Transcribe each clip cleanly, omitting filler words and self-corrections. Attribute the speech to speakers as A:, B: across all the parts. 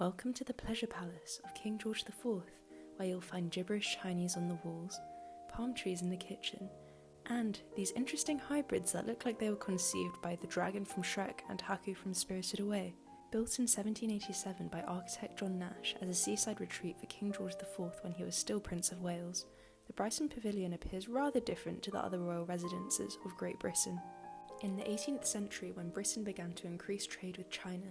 A: Welcome to the Pleasure Palace of King George IV, where you'll find gibberish Chinese on the walls, palm trees in the kitchen, and these interesting hybrids that look like they were conceived by the dragon from Shrek and Haku from Spirited Away. Built in 1787 by architect John Nash as a seaside retreat for King George IV when he was still Prince of Wales, the Brighton Pavilion appears rather different to the other royal residences of Great Britain. In the 18th century, when Britain began to increase trade with China,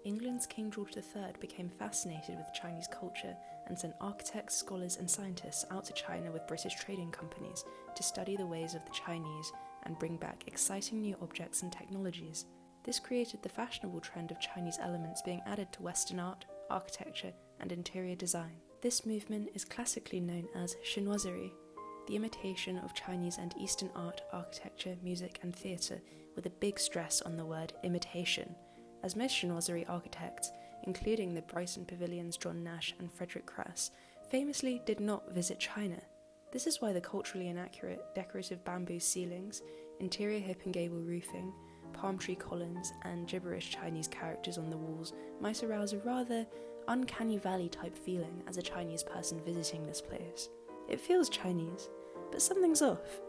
A: England's King George III became fascinated with Chinese culture and sent architects, scholars and scientists out to China with British trading companies to study the ways of the Chinese and bring back exciting new objects and technologies. This created the fashionable trend of Chinese elements being added to Western art, architecture and interior design. This movement is classically known as chinoiserie, the imitation of Chinese and Eastern art, architecture, music and theatre, with a big stress on the word imitation, as most chinoiserie architects, including the Brighton Pavilion's John Nash and Frederick Crass, famously did not visit China. This is why the culturally inaccurate decorative bamboo ceilings, interior hip and gable roofing, palm tree columns, and gibberish Chinese characters on the walls might arouse a rather uncanny valley type feeling as a Chinese person visiting this place. It feels Chinese, but something's off.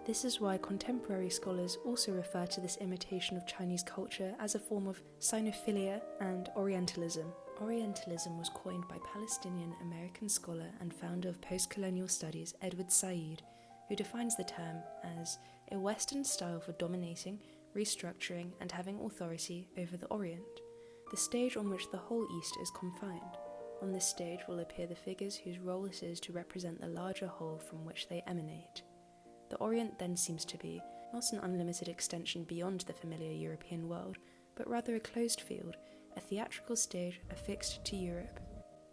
A: This is why contemporary scholars also refer to this imitation of Chinese culture as a form of Sinophilia and Orientalism. Orientalism was coined by Palestinian-American scholar and founder of post-colonial studies Edward Said, who defines the term as a Western style for dominating, restructuring, and having authority over the Orient, the stage on which the whole East is confined. On this stage will appear the figures whose role it is to represent the larger whole from which they emanate. The Orient then seems to be not an unlimited extension beyond the familiar European world, but rather a closed field, a theatrical stage affixed to Europe.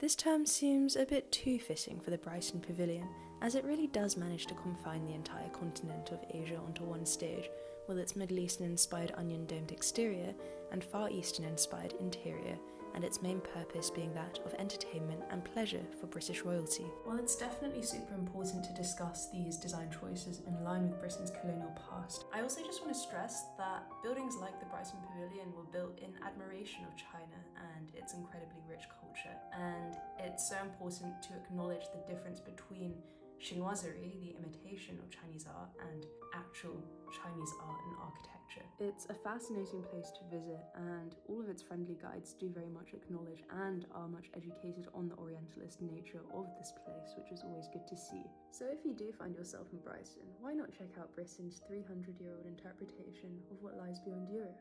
A: This term seems a bit too fitting for the Brighton Pavilion, as it really does manage to confine the entire continent of Asia onto one stage, with its Middle Eastern-inspired onion-domed exterior and Far Eastern-inspired interior, and its main purpose being that of entertainment and pleasure for British royalty. While it's definitely super important to discuss these design choices in line with Britain's colonial past, I also just want to stress that buildings like the Brighton Pavilion were built in admiration of China and its incredibly rich culture, and it's so important to acknowledge the difference between chinoiserie, the imitation of Chinese art, and actual Chinese art and architecture. It's a fascinating place to visit, and all of its friendly guides do very much acknowledge and are much educated on the Orientalist nature of this place, which is always good to see. So if you do find yourself in Brighton, why not check out Britain's 300-year-old interpretation of what lies beyond Europe?